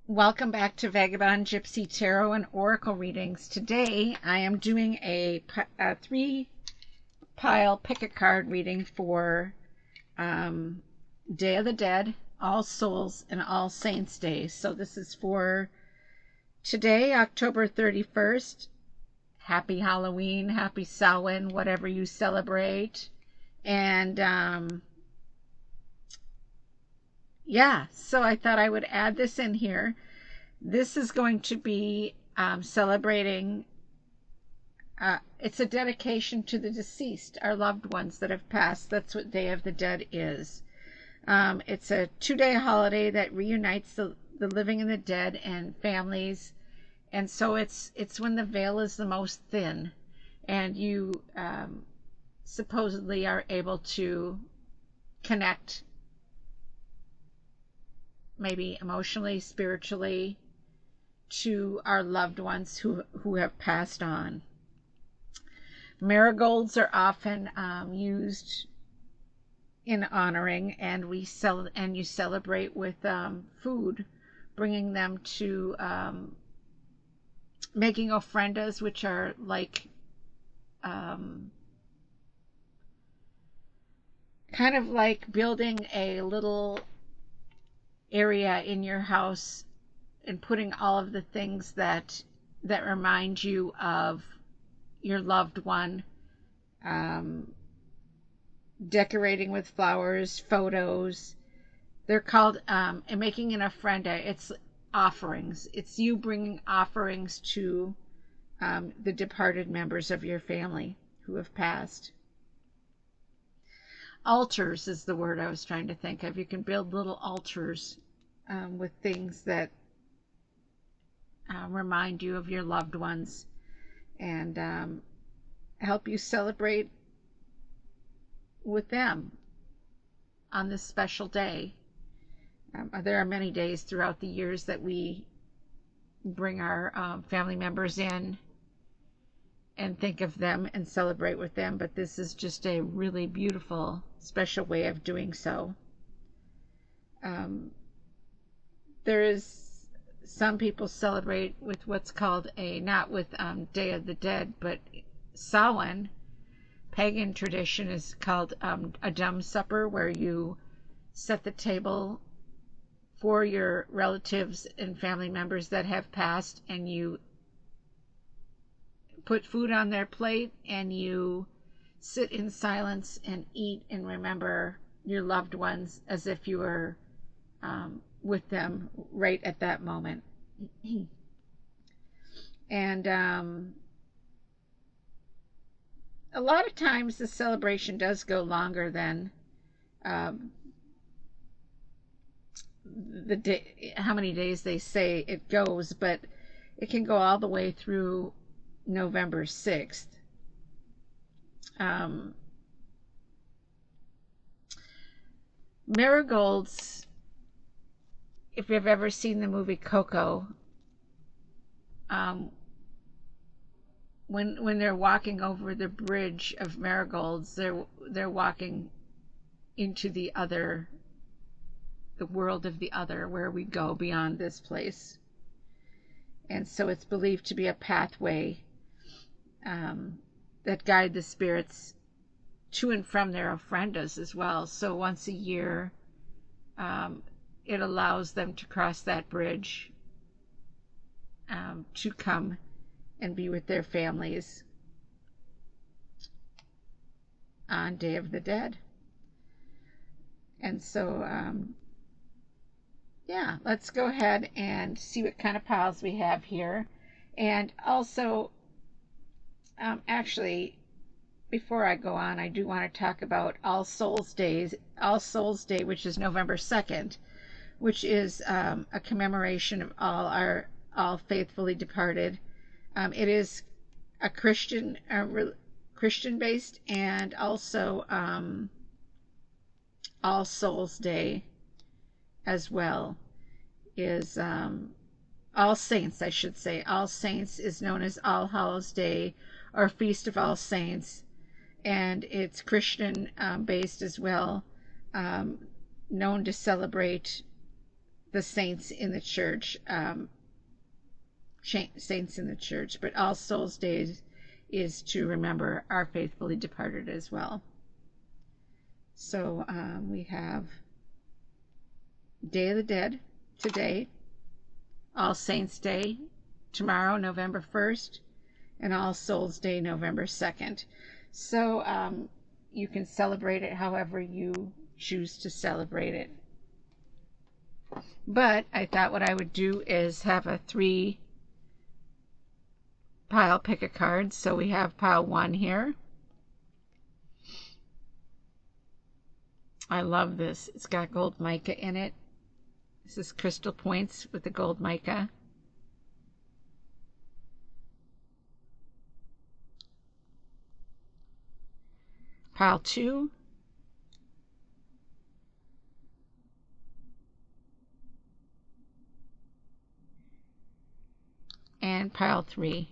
Welcome back to Vagabond, Gypsy, Tarot, and Oracle readings. Today I am doing a three-pile pick-a-card reading for Day of the Dead, All Souls, and All Saints Day. So this is for today, October 31st. Happy Halloween, happy Samhain, whatever you celebrate. And yeah, so I thought I would add this in here. This is going to be celebrating, it's a dedication to the deceased, our loved ones that have passed. That's what Day of the Dead is. It's a 2-day holiday that reunites the living and the dead and families. And so it's when the veil is the most thin and you supposedly are able to connect, maybe emotionally, spiritually, to our loved ones who have passed on. Marigolds are often used in honoring, and you celebrate with food, bringing them to making ofrendas, which are like kind of like building a little area in your house and putting all of the things that remind you of your loved one, decorating with flowers, photos. They're called and making an ofrenda. It's offerings. It's you bringing offerings to the departed members of your family who have passed. Altars is the word I was trying to think of. You can build little altars with things that remind you of your loved ones and help you celebrate with them on this special day. There are many days throughout the years that we bring our family members in and think of them and celebrate with them, but this is just a really beautiful, special way of doing so. Some people celebrate with what's called not with Day of the Dead, but Samhain. Pagan tradition is called a dumb supper, where you set the table for your relatives and family members that have passed, and you put food on their plate, and you sit in silence and eat and remember your loved ones as if you were with them right at that moment. And a lot of times the celebration does go longer than the day, how many days they say it goes, but it can go all the way through November 6th. Marigolds, if you've ever seen the movie Coco, when they're walking over the bridge of marigolds, they're walking into the world of the other, where we go beyond this place. And so it's believed to be a pathway that guide the spirits to and from their ofrendas as well. So once a year, it allows them to cross that bridge to come and be with their families on Day of the Dead. And so, yeah, let's go ahead and see what kind of piles we have here. And also, actually, before I go on, I do want to talk about All Souls Day, which is November 2nd, which is a commemoration of all faithfully departed. It is a Christian based, and also All Souls Day as well is All Saints, I should say. All Saints is known as All Hallows Day or Feast of All Saints, and it's Christian based as well, known to celebrate the saints in the church, saints in the church, but All Souls Day is to remember our faithfully departed as well. So we have Day of the Dead today, All Saints Day tomorrow, November 1st, and All Souls Day, November 2nd. So you can celebrate it however you choose to celebrate it. But I thought what I would do is have a 3 pile pick a card. So we have pile 1 here. I love this. It's got gold mica in it. This is crystal points with the gold mica. Pile 2. And pile 3.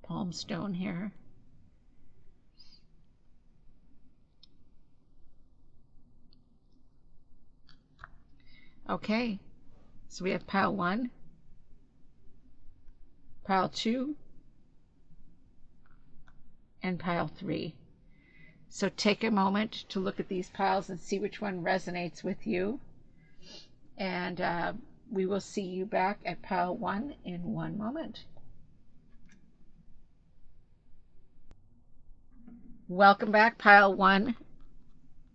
Palm stone here. Okay, so we have pile 1, pile 2, and pile 3. So take a moment to look at these piles and see which one resonates with you. And we will see you back at pile 1 in one moment. Welcome back, pile 1,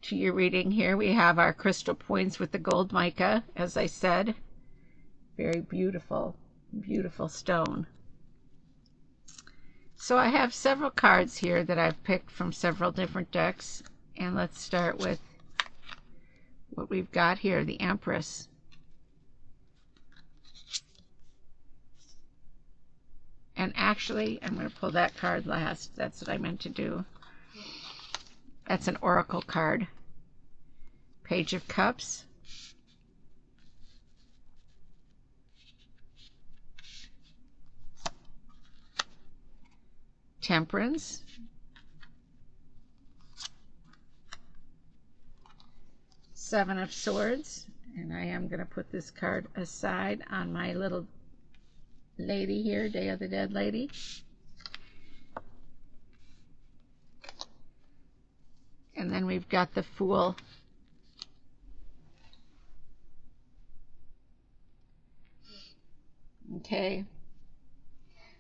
to your reading here. We have our crystal points with the gold mica, as I said. Very beautiful, beautiful stone. So I have several cards here that I've picked from several different decks. And let's start with what we've got here, the Empress. And actually, I'm going to pull that card last. That's what I meant to do. That's an oracle card. Page of Cups. Temperance. Seven of Swords. And I am going to put this card aside on my little lady here, Day of the Dead lady. And then we've got the Fool. Okay.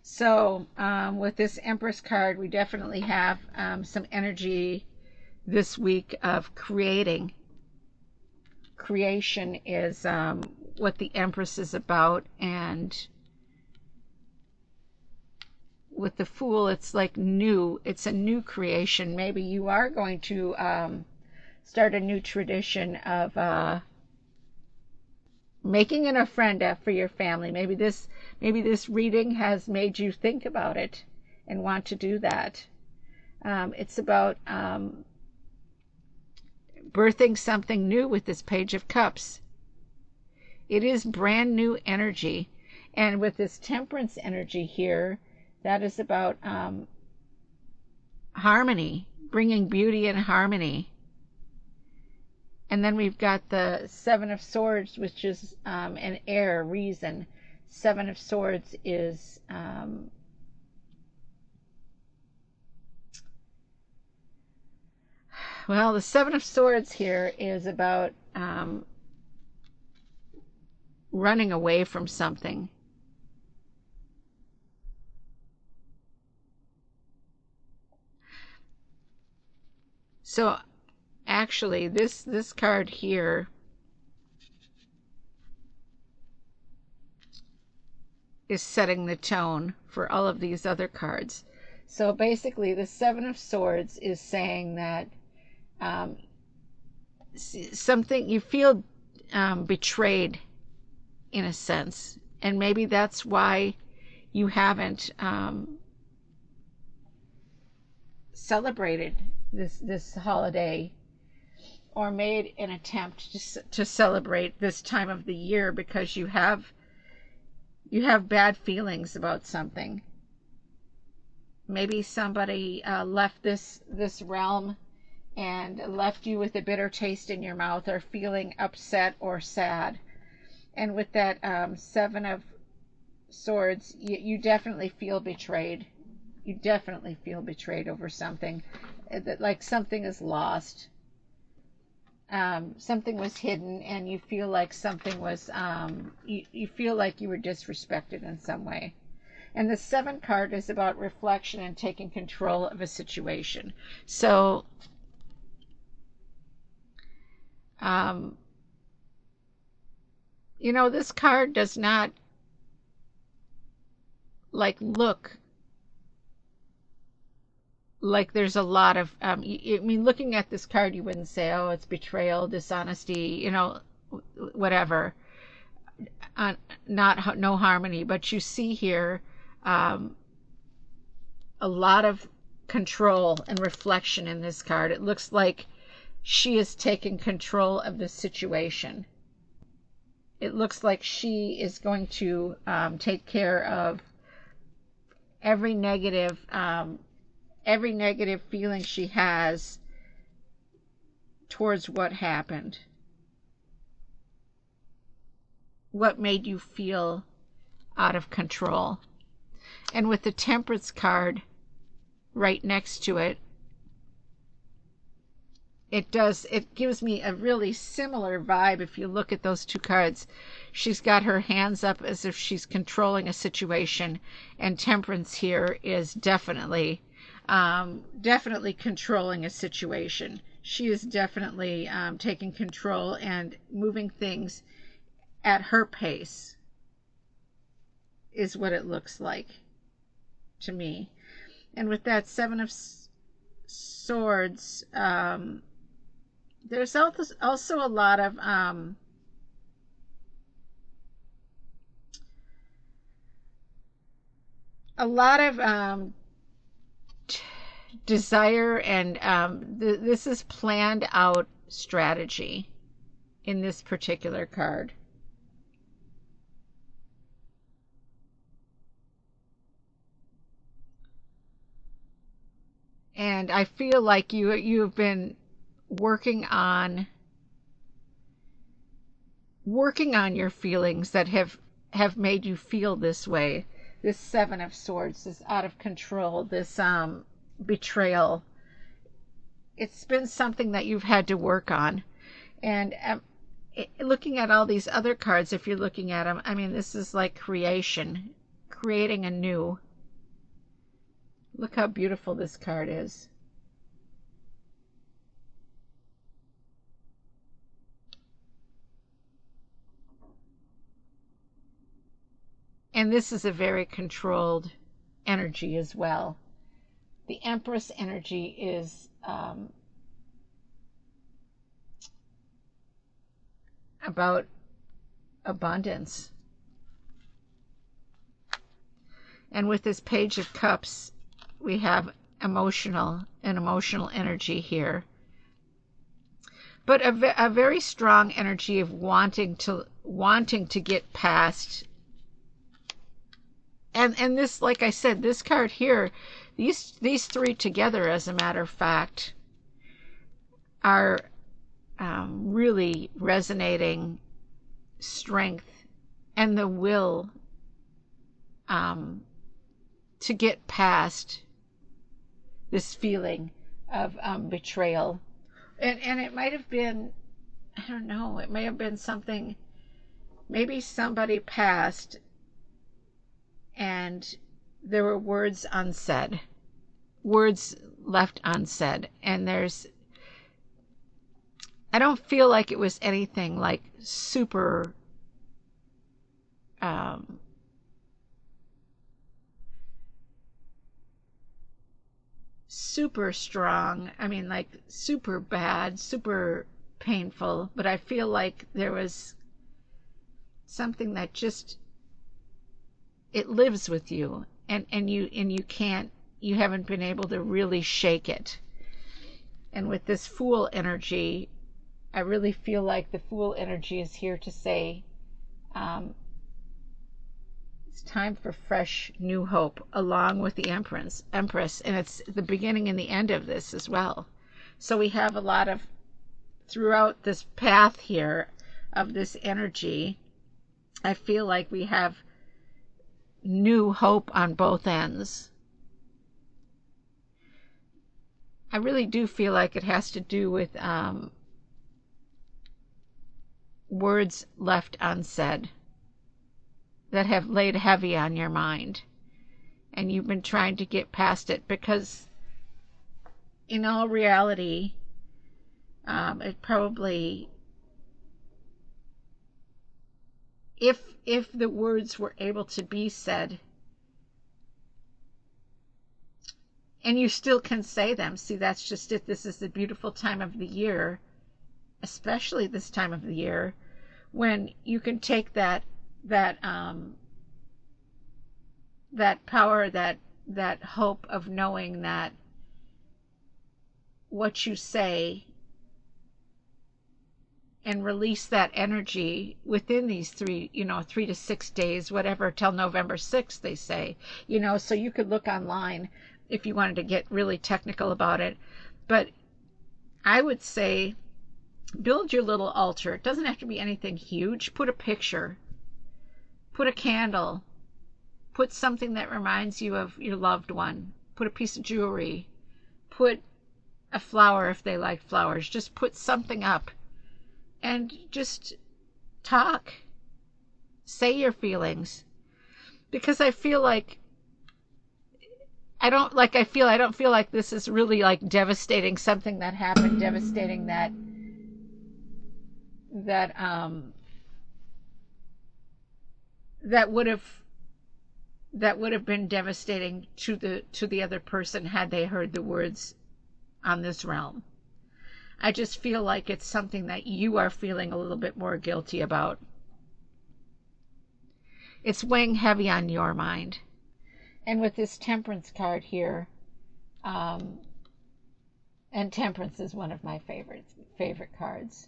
So with this Empress card, we definitely have some energy this week of creating. Creation is what the Empress is about, and with the Fool, it's like new. It's a new creation. Maybe you are going to start a new tradition of making a friend for your family. Maybe this reading has made you think about it and want to do that. It's about birthing something new with this Page of Cups. It is brand new energy, and with this Temperance energy here, that is about harmony, bringing beauty and harmony. And then we've got the Seven of Swords, which is an air, reason. Seven of Swords is well, the Seven of Swords here is about running away from something. So actually, this card here is setting the tone for all of these other cards. So basically, the Seven of Swords is saying that something, you feel betrayed in a sense, and maybe that's why you haven't celebrated this holiday or made an attempt to celebrate this time of the year, because you have bad feelings about something. Maybe somebody left this realm and left you with a bitter taste in your mouth, or feeling upset or sad. And with that Seven of Swords, you definitely feel betrayed. You definitely feel betrayed over something. Like something is lost. Something was hidden, and you feel like something was, you feel like you were disrespected in some way. And the Seven card is about reflection and taking control of a situation. So, you know, this card does not like look like there's a lot of, I mean, looking at this card, you wouldn't say, oh, it's betrayal, dishonesty, you know, whatever. Not no harmony, but you see here a lot of control and reflection in this card. It looks like she is taking control of the situation. It looks like she is going to take care of every negative feeling she has towards what happened. What made you feel out of control? And with the Temperance card right next to it, it gives me a really similar vibe. If you look at those two cards, she's got her hands up as if she's controlling a situation, and Temperance here is definitely controlling a situation. She is definitely taking control and moving things at her pace, is what it looks like to me. And with that Seven of Swords, there's also a lot of desire, and this is planned out strategy in this particular card. And I feel like you've been working on your feelings that have made you feel this way. This Seven of Swords, this out of control, this betrayal. It's been something that you've had to work on. And looking at all these other cards, if you're looking at them, I mean, this is like creation, creating anew. Look how beautiful this card is. And this is a very controlled energy as well. The Empress energy is about abundance. And with this Page of Cups, we have emotional energy here. But a very strong energy of wanting to get past. And this, like I said, this card here, these three together, as a matter of fact, are really resonating strength and the will to get past this feeling of betrayal. And it might have been, I don't know, it may have been something, maybe somebody passed and there were words unsaid, words left unsaid. And I don't feel like it was anything like super super strong. I mean, like super bad, super painful. But I feel like there was something that just, it lives with you, and you haven't been able to really shake it. And with this Fool energy, I really feel like the Fool energy is here to say, it's time for fresh new hope, along with the Empress, and it's the beginning and the end of this as well. So we have a lot of, throughout this path here of this energy, I feel like we have new hope on both ends. I really do feel like it has to do with words left unsaid that have laid heavy on your mind, and you've been trying to get past it, because in all reality, it probably, if the words were able to be said, and you still can say them. See, that's just it. This is the beautiful time of the year, especially this time of the year, when you can take that power, that hope of knowing that what you say, and release that energy within these 3 to 6 days, whatever, till November 6th, they say. So you could look online if you wanted to get really technical about it. But I would say build your little altar. It doesn't have to be anything huge. Put a picture, put a candle, put something that reminds you of your loved one, put a piece of jewelry, put a flower if they like flowers. Just put something up and just talk. Say your feelings. Because I feel like I don't feel like this is really like devastating, something that happened, devastating that would have been devastating to the other person had they heard the words on this realm. I just feel like it's something that you are feeling a little bit more guilty about. It's weighing heavy on your mind. And with this Temperance card here, and Temperance is one of my favorite cards.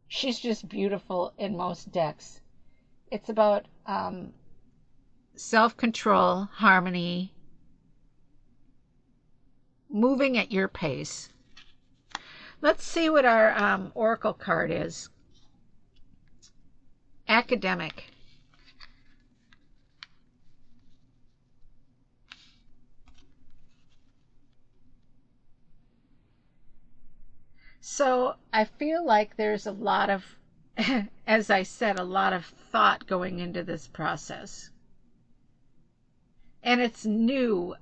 She's just beautiful in most decks. It's about self-control, harmony, moving at your pace. Let's see what our oracle card is. Academic. So I feel like there's a lot of, as I said, a lot of thought going into this process. And it's new,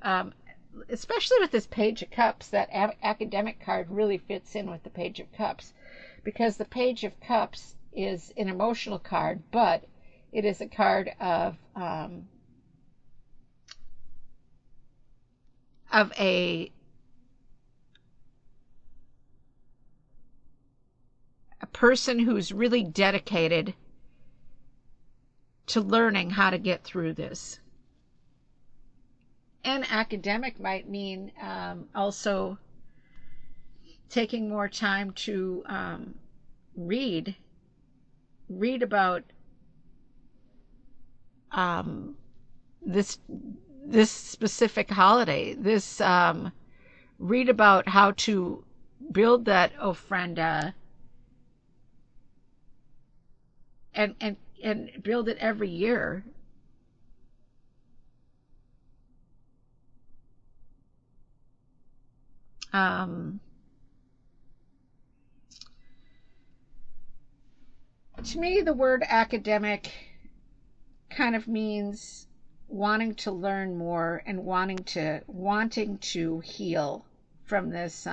especially with this Page of Cups. That academic card really fits in with the Page of Cups, because the Page of Cups is an emotional card, but it is a card of a person who's really dedicated to learning how to get through this. And academic might mean also taking more time to read about this specific holiday. Read about how to build that ofrenda, and build it every year. To me, the word academic kind of means wanting to learn more and wanting to heal from this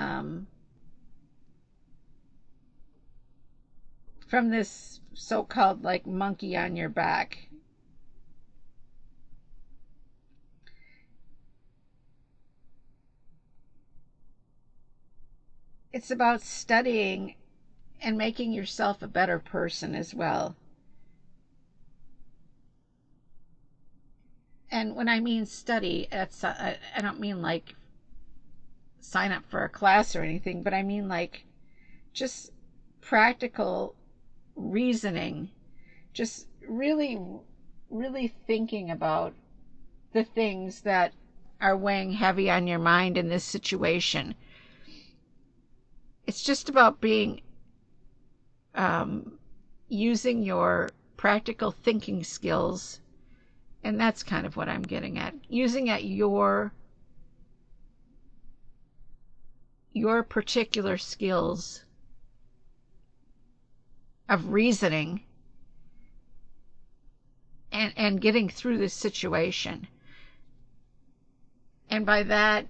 so-called like monkey on your back. It's about studying and making yourself a better person as well. And when I mean study, I don't mean like sign up for a class or anything, but I mean like just practical reasoning, just really thinking about the things that are weighing heavy on your mind in this situation. It's just about being using your practical thinking skills, and that's kind of what I'm getting at. Using at your particular skills of reasoning and getting through this situation. And by that,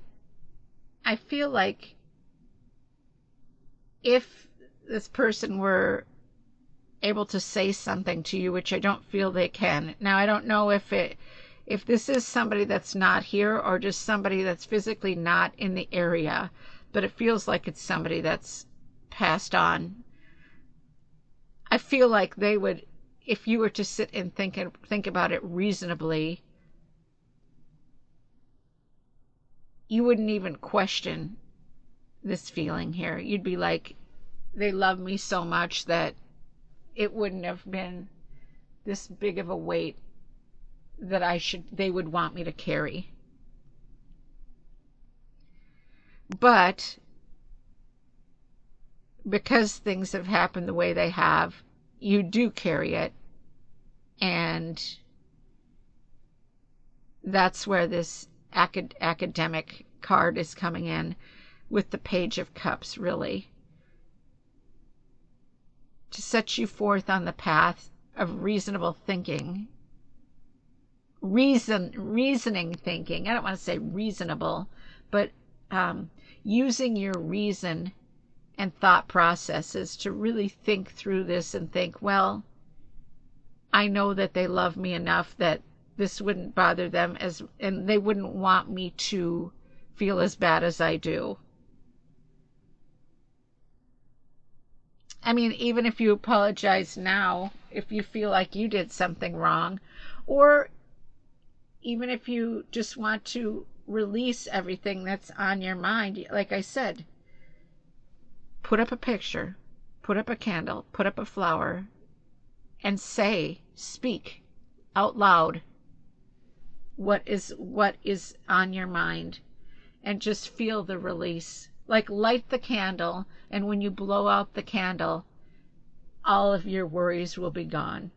I feel like if this person were able to say something to you, which I don't feel they can. Now, I don't know if this is somebody that's not here or just somebody that's physically not in the area, but it feels like it's somebody that's passed on. I feel like they would, if you were to sit and think about it reasonably, you wouldn't even question this feeling here. You'd be like, they love me so much that it wouldn't have been this big of a weight that they would want me to carry. But because things have happened the way they have, you do carry it. And that's where this academic card is coming in with the Page of Cups, really. To set you forth on the path of reasonable thinking. Reasoning thinking. I don't want to say reasonable, but using your reason and thought processes to really think through this and think, well, I know that they love me enough that this wouldn't bother them, and they wouldn't want me to feel as bad as I do. I mean, even if you apologize now, if you feel like you did something wrong, or even if you just want to release everything that's on your mind, like I said, put up a picture, put up a candle, put up a flower, and speak out loud what is on your mind, and just feel the release. Like, light the candle, and when you blow out the candle, all of your worries will be gone.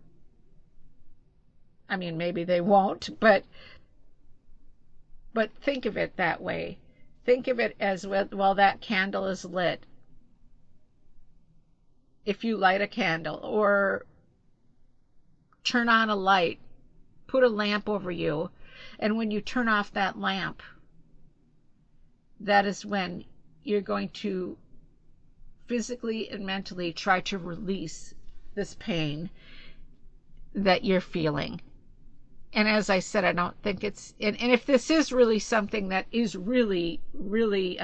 I mean, maybe they won't, but think of it that way. Think of it as, while that candle is lit, if you light a candle or turn on a light, put a lamp over you, and when you turn off that lamp, that is when you're going to physically and mentally try to release this pain that you're feeling. And as I said, I don't think it's, and if this is really something that is really, really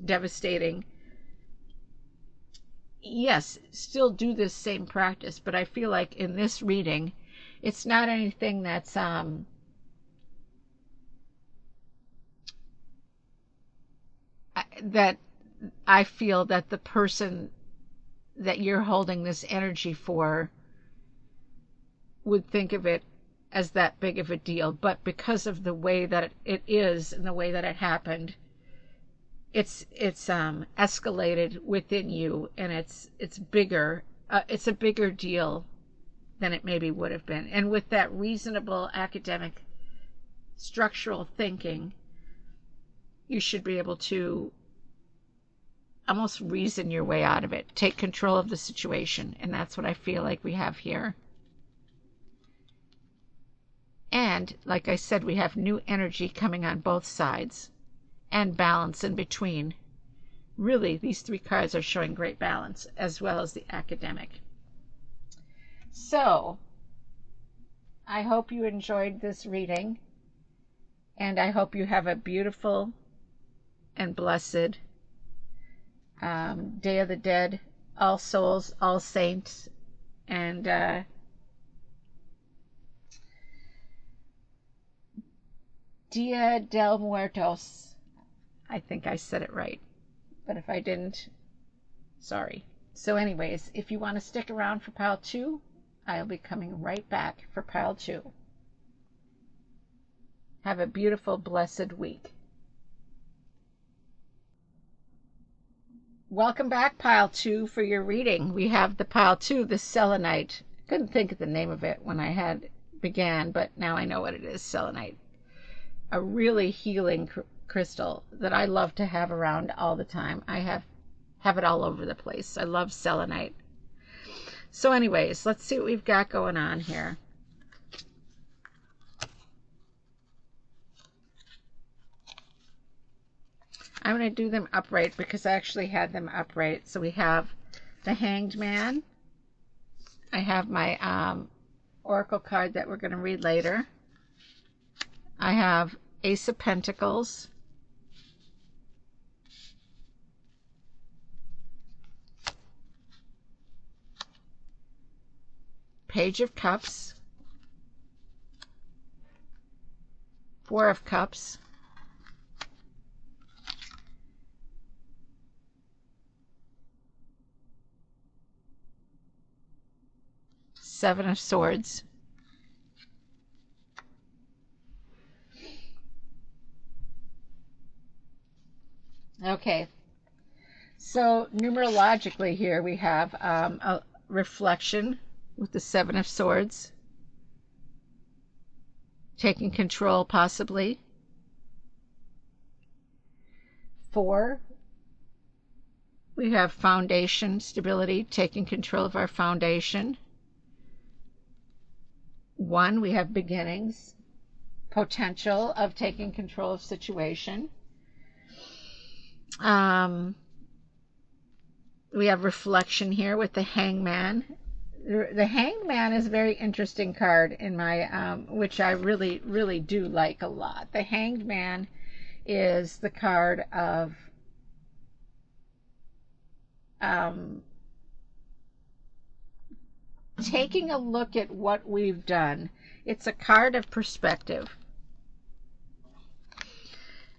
devastating, yes, still do this same practice. But I feel like in this reading, it's not anything that's that I feel that the person that you're holding this energy for would think of it as that big of a deal. But because of the way that it is and the way that it happened, it's escalated within you, and it's bigger. It's a bigger deal than it maybe would have been. And with that reasonable academic structural thinking, you should be able to almost reason your way out of it. Take control of the situation. And that's what I feel like we have here. And like I said, we have new energy coming on both sides and balance in between. Really, these three cards are showing great balance, as well as the academic. So, I hope you enjoyed this reading, and I hope you have a beautiful and blessed Day of the Dead, All Souls, All Saints, and Dia del Muertos. I think I said it right, but if I didn't, sorry. So anyways, if you want to stick around for pile 2, I'll be coming right back for pile 2. Have a beautiful, blessed week. Welcome back, Pile 2, for your reading. We have the Pile 2, the selenite. Couldn't think of the name of it when I began, but now I know what it is, selenite. A really healing crystal that I love to have around all the time. I have it all over the place. I love selenite. So anyways, let's see what we've got going on here. I'm going to do them upright because I actually had them upright. So we have the Hanged Man. I have my oracle card that we're going to read later. I have Ace of Pentacles. Page of Cups. Four of Cups. Seven of Swords. Okay, so numerologically here we have a reflection with the Seven of Swords. Taking control, possibly. 4, we have foundation, stability, taking control of our foundation. 1, we have beginnings, potential of taking control of situation. We have reflection here with the Hangman. The Hangman is a very interesting card in my, which I really, really do like a lot. The Hanged Man is the card of taking a look at what we've done. It's a card of perspective.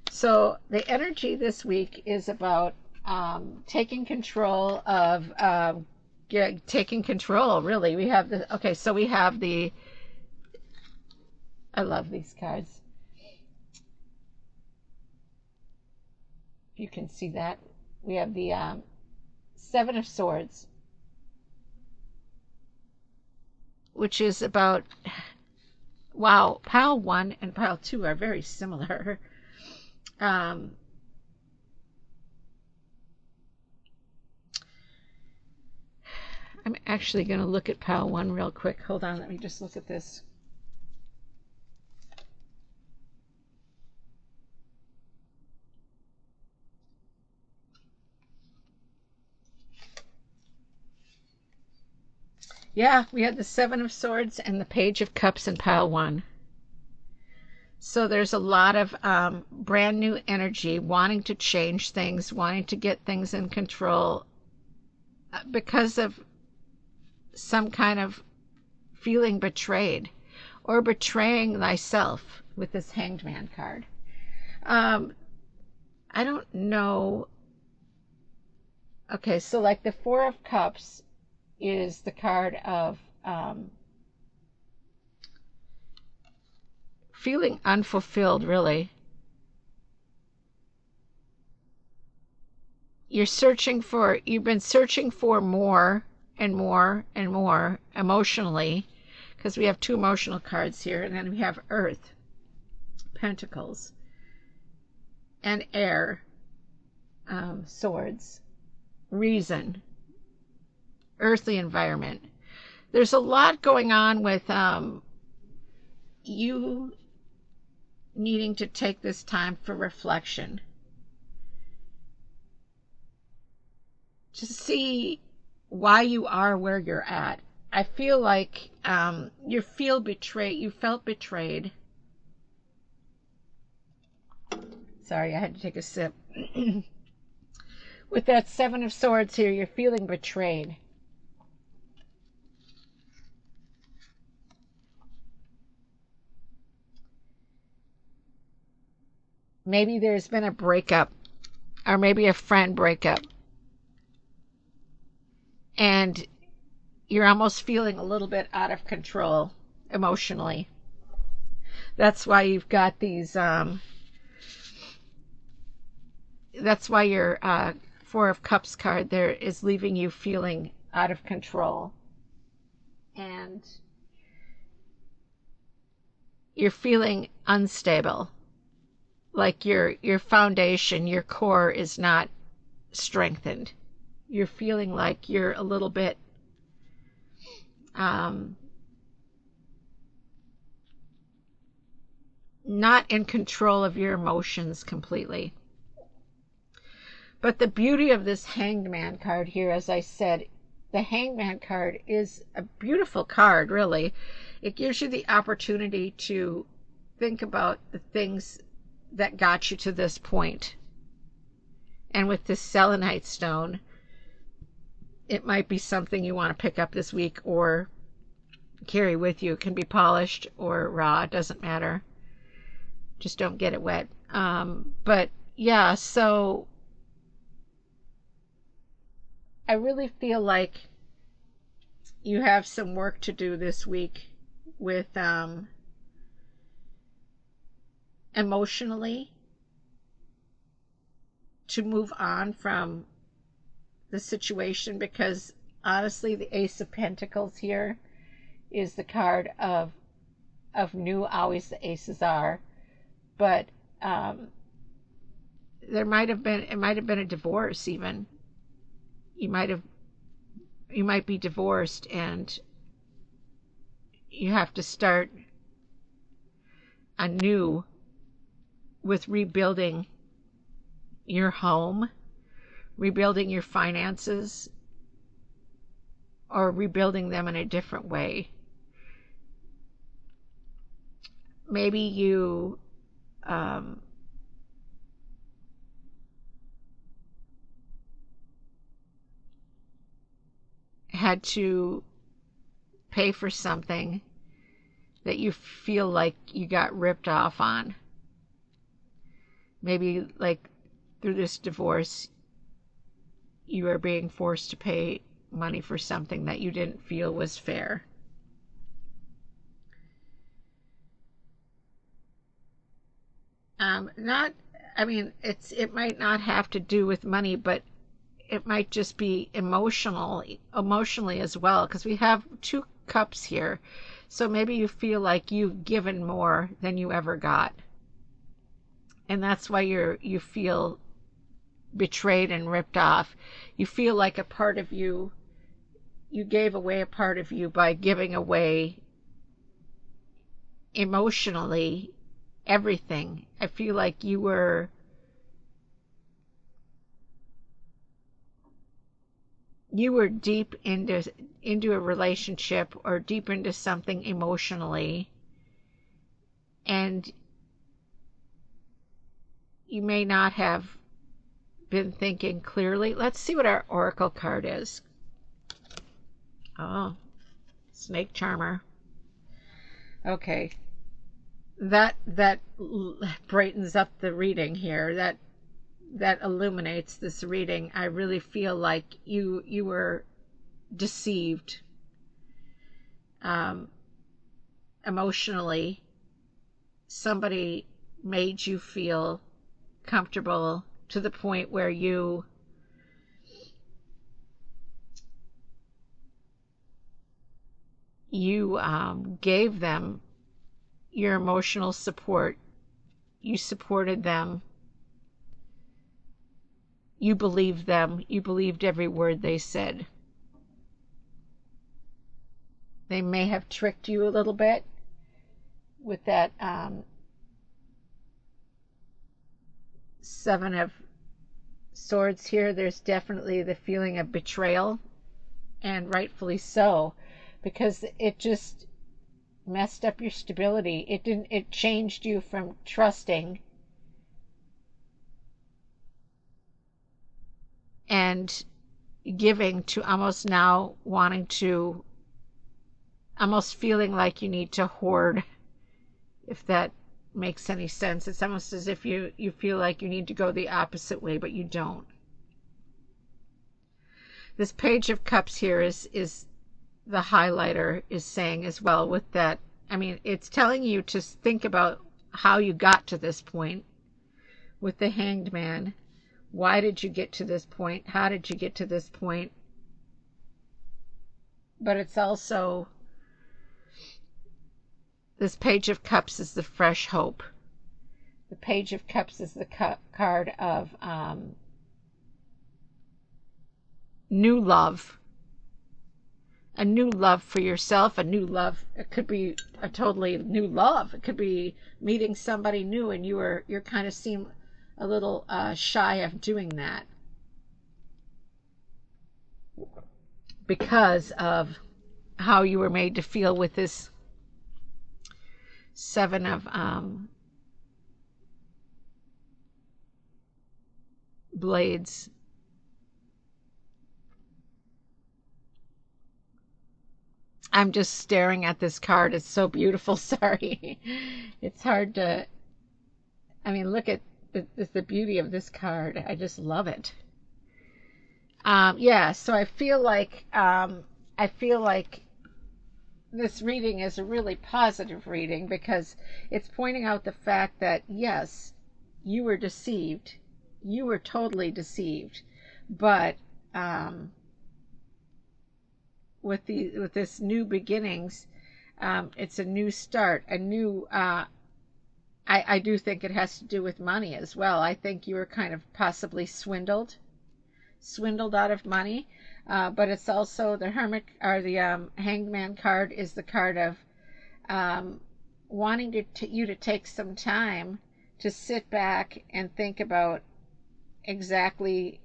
So the energy this week is about taking control of taking control, really. We have the, okay, so we have the, I love these cards. You can see that. We have the Seven of Swords, which is about, wow, Pile 1 and Pile 2 are very similar. I'm actually going to look at Pile 1 real quick. Hold on, let me just look at this. Yeah, we had the Seven of Swords and the Page of Cups in Pile 1. So there's a lot of brand new energy, wanting to change things, wanting to get things in control because of some kind of feeling betrayed or betraying thyself with this Hanged Man card. I don't know. Okay, so like the Four of Cups is the card of feeling unfulfilled, really. You've been searching for more and more and more emotionally, because we have 2 emotional cards here, and then we have Earth, Pentacles, and Air, Swords, Reason, earthly environment. There's a lot going on with you needing to take this time for reflection, to see why you are where you're at. I feel like you felt betrayed. Sorry, I had to take a sip. With that Seven of Swords here, you're feeling betrayed. Maybe there's been a breakup, or maybe a friend breakup, and you're almost feeling a little bit out of control emotionally. That's why you've got these, that's why your Four of Cups card there is leaving you feeling out of control. And you're feeling unstable. Like your foundation, your core is not strengthened. You're feeling like you're a little bit not in control of your emotions completely. But the beauty of this Hanged Man card here, as I said, the Hanged Man card is a beautiful card, really. It gives you the opportunity to think about the things that got you to this point. And with this selenite stone, it might be something you want to pick up this week or carry with you. It can be polished or raw, it doesn't matter. Just don't get it wet. But yeah, so I really feel like you have some work to do this week with emotionally to move on from the situation, because honestly the Ace of Pentacles here is the card of new. Always the aces are, but it might have been a divorce. Even you might be divorced and you have to start anew with rebuilding your home, rebuilding your finances, or rebuilding them in a different way. Maybe you had to pay for something that you feel like you got ripped off on. Maybe like through this divorce, you are being forced to pay money for something that you didn't feel was fair. It might not have to do with money, but it might just be emotionally as well, because we have 2 cups here. So maybe you feel like you've given more than you ever got. And that's why you feel betrayed and ripped off. You feel like a part of you gave away a part of you by giving away emotionally everything. I feel like you were deep into a relationship or deep into something emotionally, and you may not have been thinking clearly. Let's see what our oracle card is. Oh, Snake Charmer. Okay, that brightens up the reading here. That illuminates this reading. I really feel like you were deceived emotionally. Somebody made you feel comfortable to the point where you gave them your emotional support. You supported them. You believed them. You believed every word they said. They may have tricked you a little bit with that Seven of Swords here. There's definitely the feeling of betrayal, and rightfully so, because it just messed up your stability. It changed you from trusting and giving to almost now wanting to, almost feeling like you need to hoard, if that makes any sense. It's almost as if you feel like you need to go the opposite way, but you don't. This Page of Cups here is the highlighter is saying as well, with that I mean, it's telling you to think about how you got to this point with the Hanged Man. Why did you get to this point? How did you get to this point? But it's also, this Page of Cups is the fresh hope. The Page of Cups is the card of new love. A new love for yourself, a new love. It could be a totally new love. It could be meeting somebody new, and you're kind of seem a little shy of doing that because of how you were made to feel with this Seven of Blades. I'm just staring at this card. It's so beautiful. Sorry. It's hard to, I mean, look at the beauty of this card. I just love it. Yeah, so I feel like this reading is a really positive reading because it's pointing out the fact that, yes, you were deceived. You were totally deceived. But with this new beginnings, it's a new start, a new I do think it has to do with money as well. I think you were kind of possibly swindled out of money. But it's also the Hermit, or the Hanged Man card is the card of wanting you to take some time to sit back and think about exactly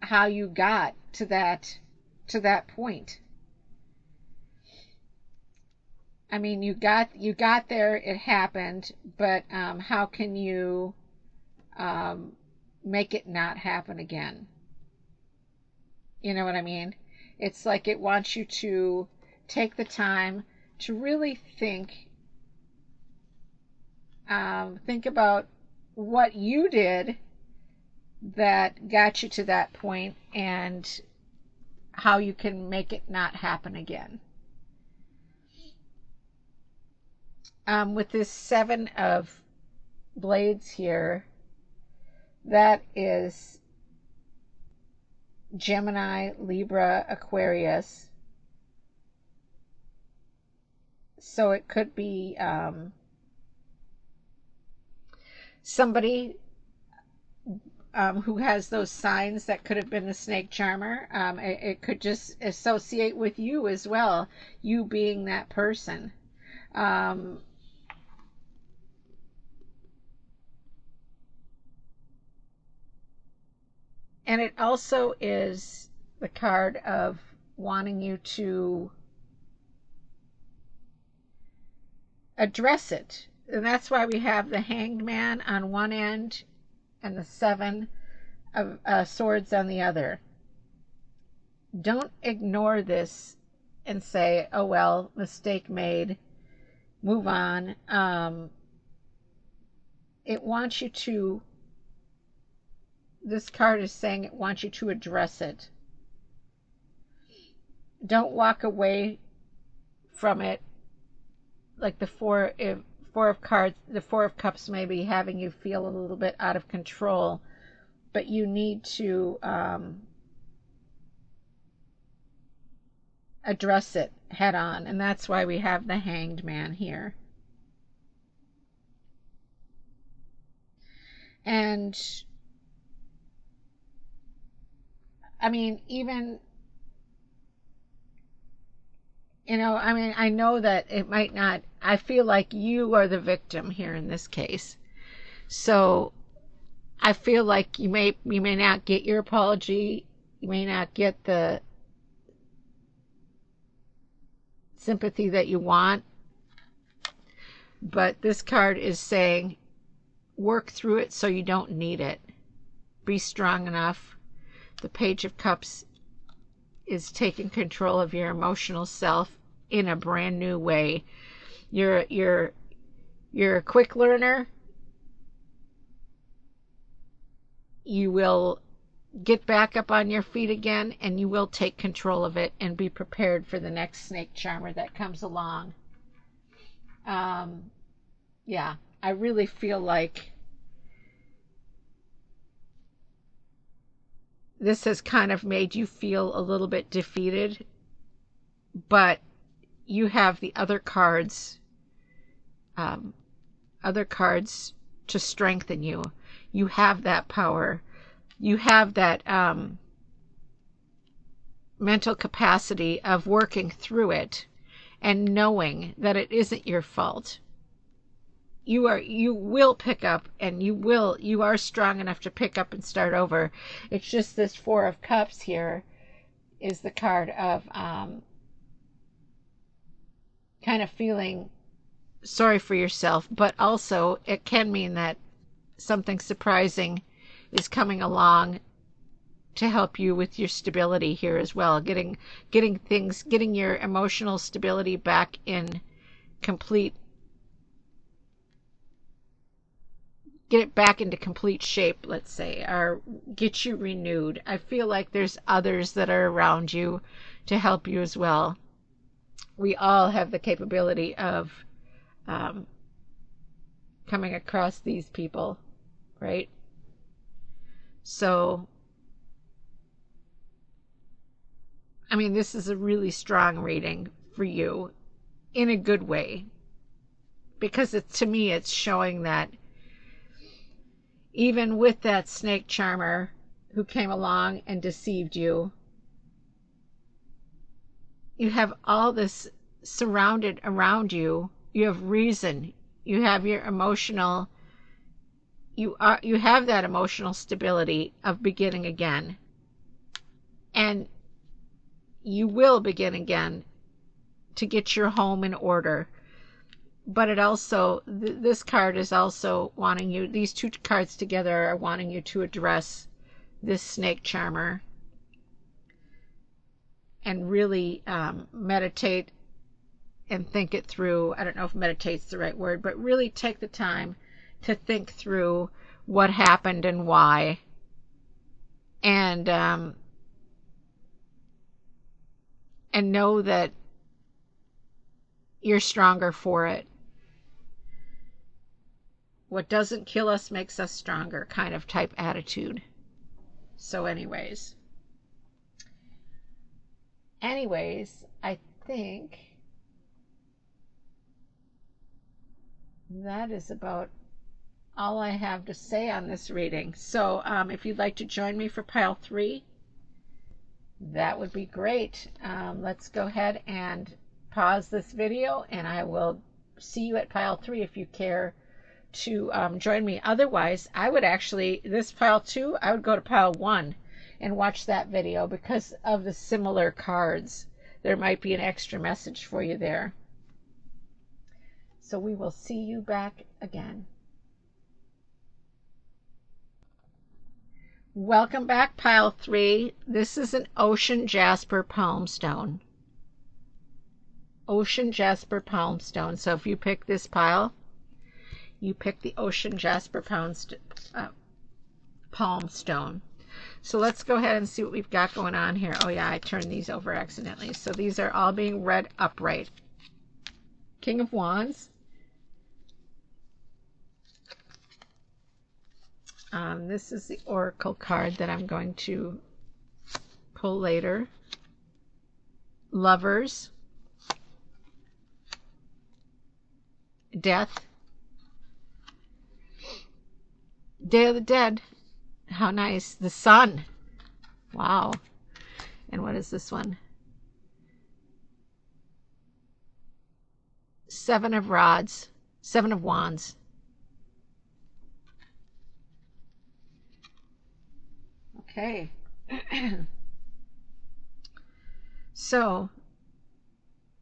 how you got to that point. I mean, you got there, it happened, but how can you make it not happen again? You know what I mean? It's like it wants you to take the time to really think about what you did that got you to that point and how you can make it not happen again. With this Seven of Blades here, that is Gemini, Libra, Aquarius. So it could be somebody who has those signs that could have been the snake charmer. It could just associate with you as well, you being that person. And it also is the card of wanting you to address it. And that's why we have the Hanged Man on one end and the Seven of Swords on the other. Don't ignore this and say, oh, well, mistake made, move on. It wants you to, this card is saying it wants you to address it. Don't walk away from it like the Four of Cups may be having you feel a little bit out of control, but you need to address it head on, and that's why we have the Hanged Man here. And I mean, even, you know, I mean, I know that it might not, I feel like you are the victim here in this case. So I feel like you may not get your apology, you may not get the sympathy that you want, but this card is saying work through it so you don't need it. Be strong enough. The Page of Cups is taking control of your emotional self in a brand new way. You're a quick learner. You will get back up on your feet again, and you will take control of it and be prepared for the next snake charmer that comes along. Yeah, I really feel like this has kind of made you feel a little bit defeated, but you have the um, other cards to strengthen you. You have that power. You have that mental capacity of working through it and knowing that it isn't your fault. You will pick up, and you are strong enough to pick up and start over. It's just this Four of Cups here is the card of kind of feeling sorry for yourself, but also it can mean that something surprising is coming along to help you with your stability here as well, getting your emotional stability back in complete get it back into complete shape, let's say, or get you renewed. I feel like there's others that are around you to help you as well. We all have the capability of coming across these people, right? So, I mean, this is a really strong reading for you in a good way, because to me, it's showing that even with that snake charmer who came along and deceived you, you have all this surrounded around you. You have reason. You have your emotional, you have that emotional stability of beginning again. And you will begin again to get your home in order. But it also, this card is also wanting you, these two cards together are wanting you to address this snake charmer and really meditate and think it through. I don't know if meditate's the right word, but really take the time to think through what happened and why. And know that you're stronger for it. What doesn't kill us makes us stronger, kind of type attitude. So anyways, I think that is about all I have to say on this reading. So if you'd like to join me for pile 3, that would be great. Let's go ahead and pause this video, and I will see you at pile 3 if you care to join me. Otherwise, I would actually, this pile 2, I would go to pile 1 and watch that video because of the similar cards. There might be an extra message for you there. So we will see you back again. Welcome back, pile 3. This is an ocean jasper palm stone. Ocean jasper palm stone. So if you pick this pile, you pick the ocean jasper palm stone. So let's go ahead and see what we've got going on here. Oh yeah, I turned these over accidentally. So these are all being read upright. King of Wands. This is the oracle card that I'm going to pull later. Lovers. Death. Day of the Dead. How nice. The Sun. Wow. And what is this one? Seven of Rods. Seven of Wands. Okay. So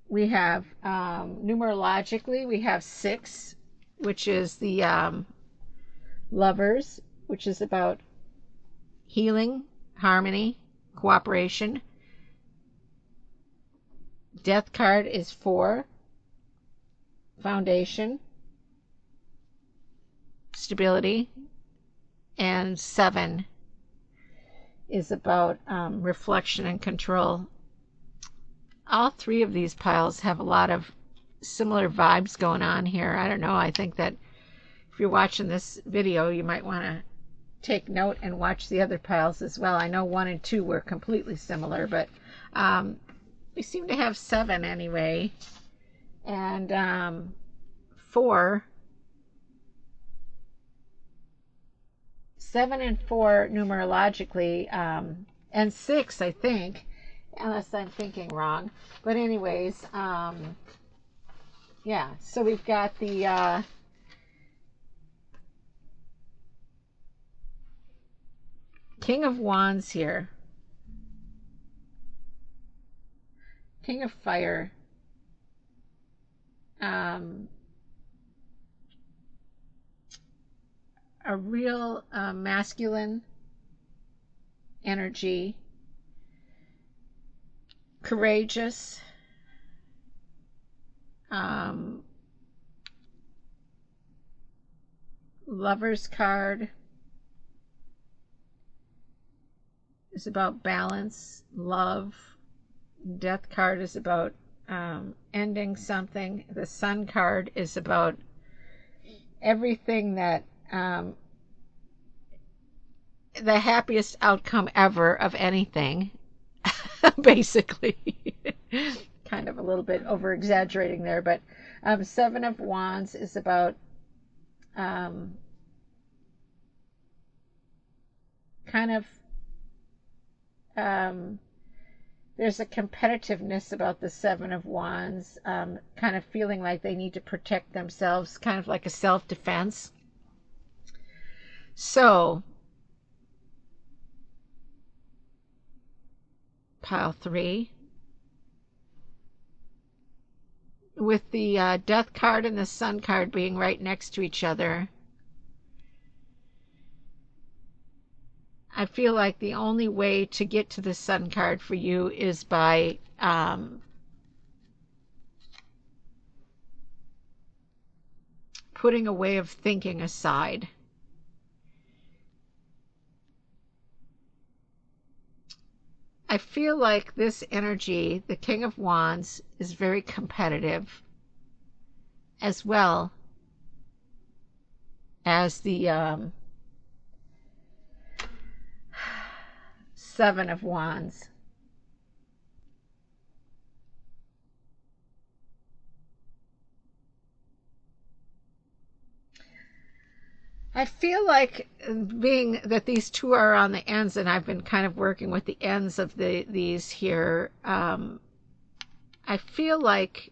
we have numerologically we have 6, which is the Lovers, which is about healing, harmony, cooperation. Death card is 4, foundation, stability, and 7 is about reflection and control. All 3 of these piles have a lot of similar vibes going on here. I don't know. I think that if you're watching this video, you might want to take note and watch the other piles as well. I know 1 and 2 were completely similar, but we seem to have 7 anyway. And 4, 7 and 4 numerologically, and 6, I think, unless I'm thinking wrong. But anyways, yeah, so we've got the King of Wands here. King of Fire. A real masculine energy. Courageous. Lover's card is about balance, love. Death card is about ending something. The Sun card is about everything that the happiest outcome ever of anything, basically. Kind of a little bit over exaggerating there, but 7 of Wands is about kind of there's a competitiveness about the 7 of Wands, kind of feeling like they need to protect themselves, kind of like a self-defense. So, pile 3. With the Death card and the Sun card being right next to each other, I feel like the only way to get to the Sun card for you is by putting a way of thinking aside. I feel like this energy, the King of Wands, is very competitive, as well as the 7 of Wands. I feel like, being that these 2 are on the ends, and I've been kind of working with the ends of these here, I feel like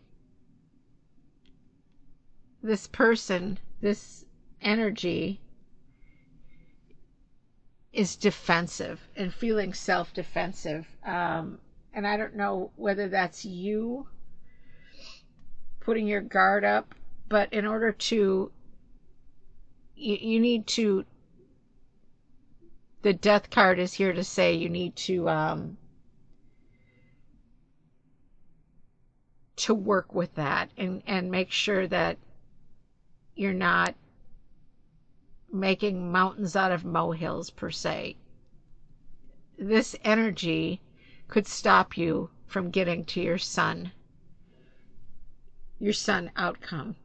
this person, this energy, is defensive and feeling self-defensive. And I don't know whether that's you putting your guard up, but in order to, you need to, the Death card is here to say you need to work with that and make sure that you're not making mountains out of molehills, per se. This energy could stop you from getting to your sun outcome.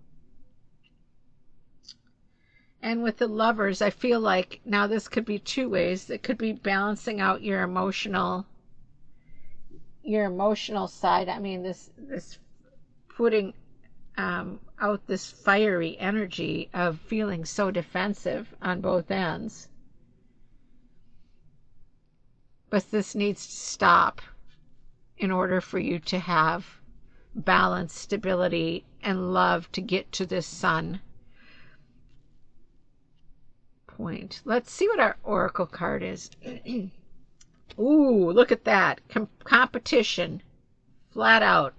And with the Lovers, I feel like now this could be 2 ways. It could be balancing out your emotional side. I mean, this putting out this fiery energy of feeling so defensive on both ends. But this needs to stop in order for you to have balance, stability, and love to get to this Sun point. Let's see what our Oracle card is. Ooh, look at that. Competition. Flat out.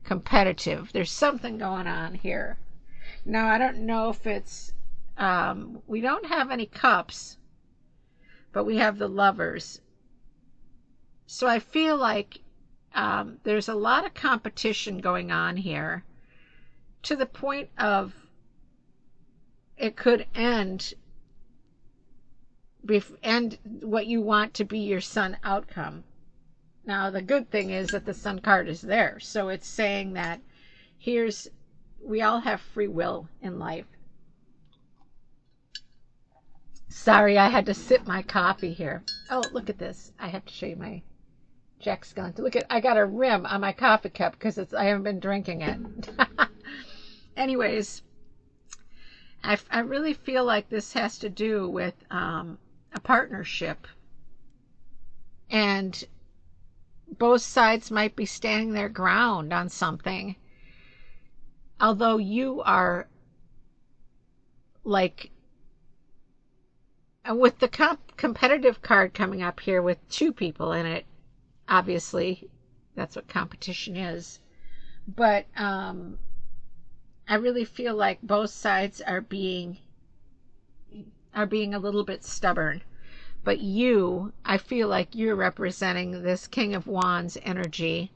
Competitive. There's something going on here. Now, I don't know if it's we don't have any cups, but we have the Lovers. So I feel like there's a lot of competition going on here, to the point of it could end what you want to be your Sun outcome. Now, the good thing is that the Sun card is there, so it's saying that here's we all have free will in life. Sorry, I had to sip my coffee here. Oh, look at this. I have to show you my Jack Skellington. Look at, I got a rim on my coffee cup because I haven't been drinking it. Anyways, I really feel like this has to do with a partnership, and both sides might be standing their ground on something, although you are like, with the competitive card coming up here with two people in it, obviously that's what competition is, but I really feel like both sides are being a little bit stubborn. But you, I feel like you're representing this King of Wands energy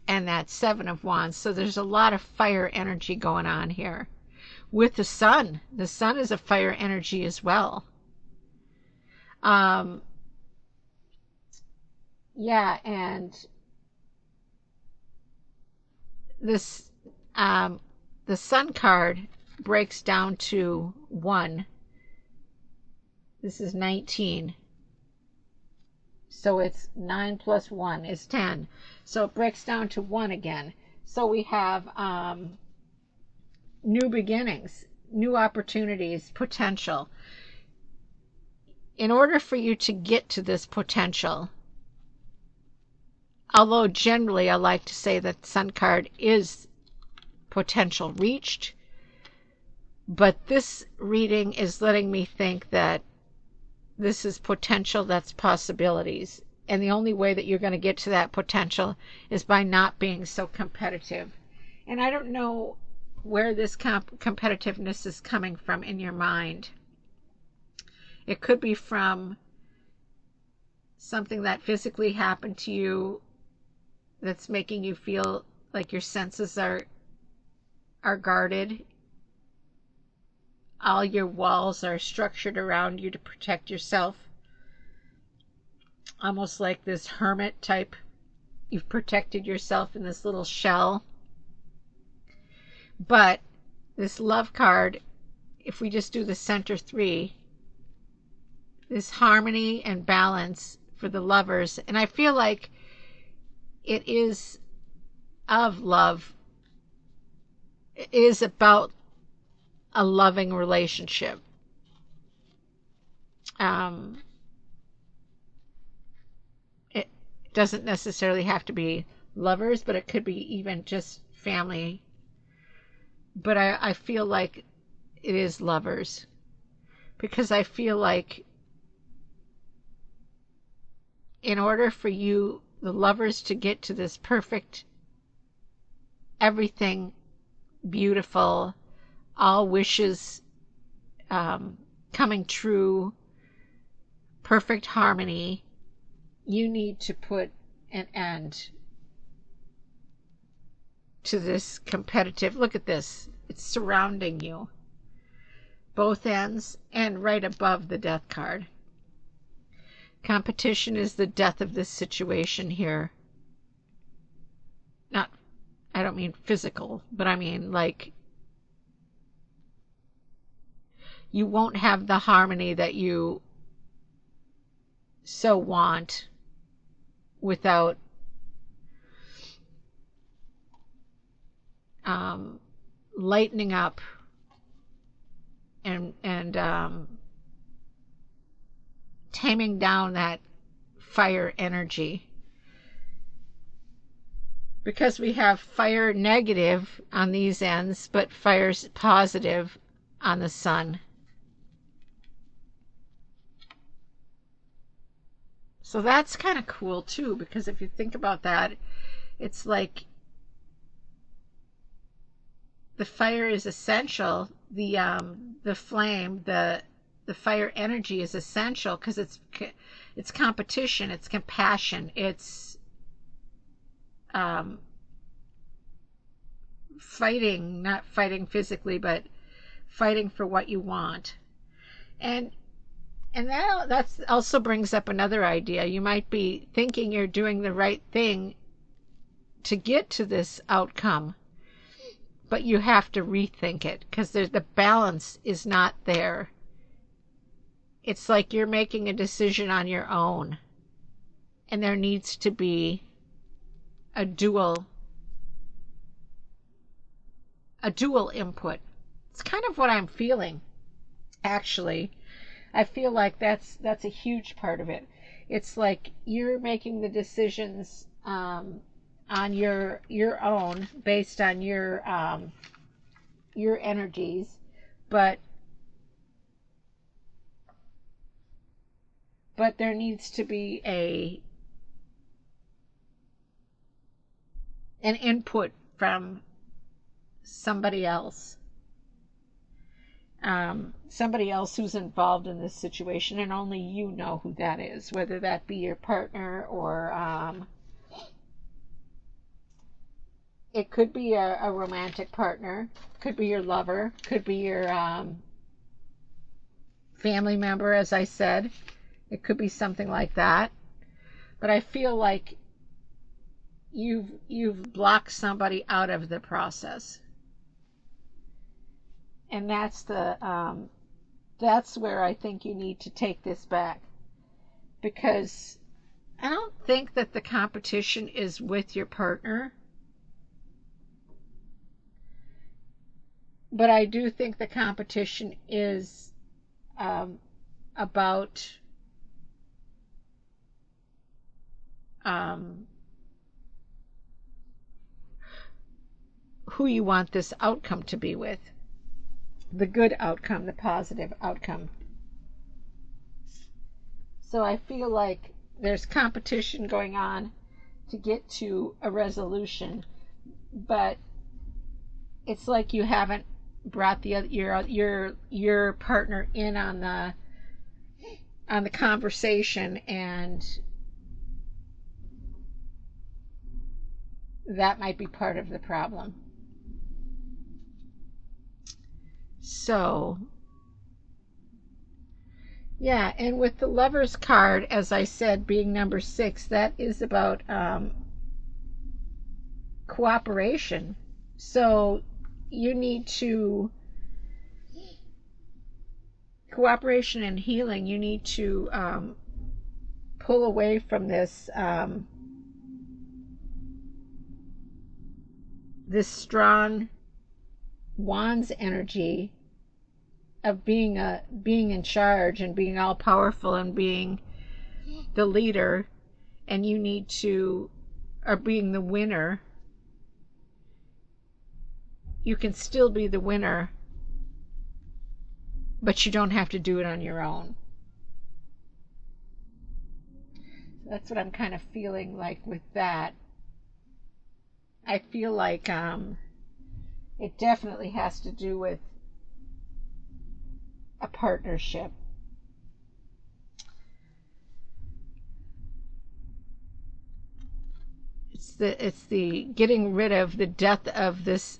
and that Seven of Wands. So there's a lot of fire energy going on here. With the Sun. The Sun is a fire energy as well. Yeah, and this the Sun card breaks down to 1. This is 19. So it's 9 plus 1 is 10. So it breaks down to 1 again. So we have new beginnings, new opportunities, potential. In order for you to get to this potential, although generally I like to say that Sun card is potential reached, but this reading is letting me think that this is potential that's possibilities. And the only way that you're going to get to that potential is by not being so competitive. And I don't know where this competitiveness is coming from in your mind. It could be from something that physically happened to you that's making you feel like your senses are guarded. All your walls are structured around you to protect yourself. Almost like this hermit type. You've protected yourself in this little shell. But this Love card, if we just do the center 3, this harmony and balance for the lovers. And I feel like it is of love. It is about a loving relationship. It doesn't necessarily have to be lovers, but it could be even just family. But I feel like it is lovers, because I feel like in order for you, the lovers, to get to this perfect, everything beautiful, all wishes coming true, perfect harmony, you need to put an end to this competitive. Look at this. It's surrounding you. Both ends and right above the Death card. Competition is the death of this situation here. Not, I don't mean physical, but I mean like you won't have the harmony that you so want without lightening up and taming down that fire energy. Because we have fire negative on these ends, but fire's positive on the Sun. So that's kind of cool too, because if you think about that, it's like the fire is essential. The flame, the fire energy is essential because it's competition, it's compassion, it's fighting, not fighting physically, but fighting for what you want. And that also brings up another idea. You might be thinking you're doing the right thing to get to this outcome, but you have to rethink it because the balance is not there. It's like you're making a decision on your own, and there needs to be a dual input. It's kind of what I'm feeling, actually. I feel like that's a huge part of it. It's like you're making the decisions on your own based on your energies, but there needs to be an input from somebody else. Somebody else who's involved in this situation, and only you know who that is, whether that be your partner or it could be a romantic partner, could be your lover, could be your family member, as I said. It could be something like that. But I feel like you've blocked somebody out of the process. And that's where I think you need to take this back, because I don't think that the competition is with your partner, but I do think the competition is about who you want this outcome to be with. The good outcome, the positive outcome. So I feel like there's competition going on to get to a resolution, but it's like you haven't brought your partner in on the conversation, and that might be part of the problem. So, yeah, and with the Lover's card, as I said, being number 6, that is about cooperation. So you need to, cooperation and healing, you need to pull away from this this strong Wands energy of being in charge and being all powerful and being the leader, and you need to, or being the winner. You can still be the winner, but you don't have to do it on your own. That's what I'm kind of feeling like with that. I feel like it definitely has to do with a partnership. It's the getting rid of the death of this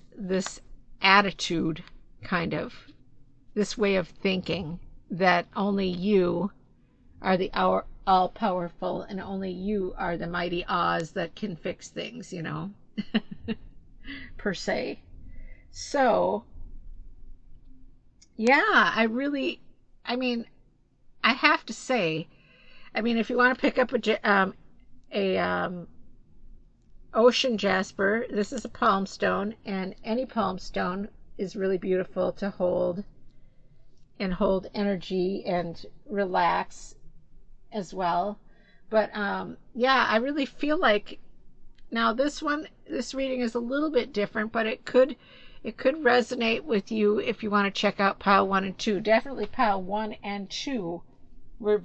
attitude, kind of this way of thinking that only you are the all powerful and only you are the mighty Oz that can fix things, per se. So, yeah, I have to say, if you want to pick up a ocean jasper, this is a palm stone, and any palm stone is really beautiful to hold energy and relax as well. But yeah, I really feel like now this reading is a little bit different, but it could resonate with you if you want to check out pile 1 and 2. Definitely pile 1 and 2 were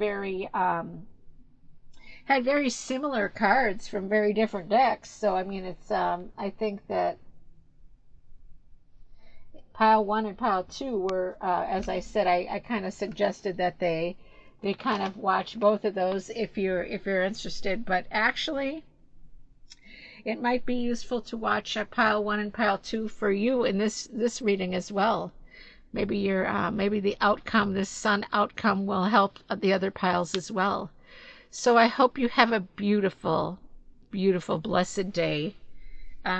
had very similar cards from very different decks. So it's I think that pile 1 and pile 2 were as I said, I kind of suggested that they kind of watch both of those if you're interested, but actually it might be useful to watch pile 1 and pile 2 for you in this reading as well. Maybe maybe the outcome, this sun outcome, will help the other piles as well. So I hope you have a beautiful, beautiful, blessed day,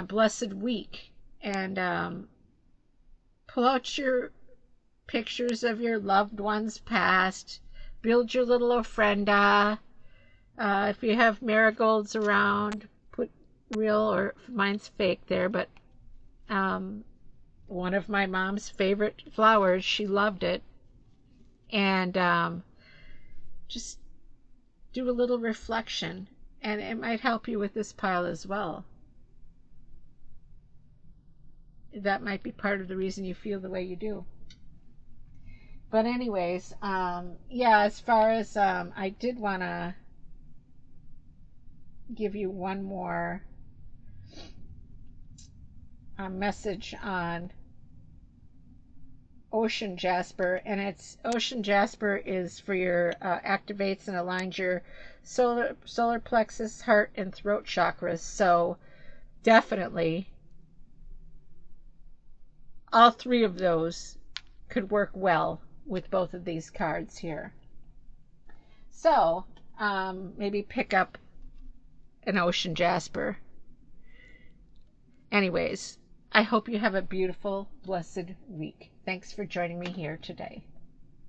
blessed week, and pull out your pictures of your loved ones past, build your little ofrenda. If you have marigolds around, put real, or mine's fake there, but one of my mom's favorite flowers. She loved it. And just do a little reflection, and it might help you with this pile as well. That might be part of the reason you feel the way you do. But anyways, yeah, as far as I did want to give you one more message on ocean jasper, and it's ocean jasper is for your activates and aligns your solar plexus, heart, and throat chakras. So definitely all three of those could work well with both of these cards here. So maybe pick up an ocean jasper. Anyways, I hope you have a beautiful, blessed week. Thanks for joining me here today.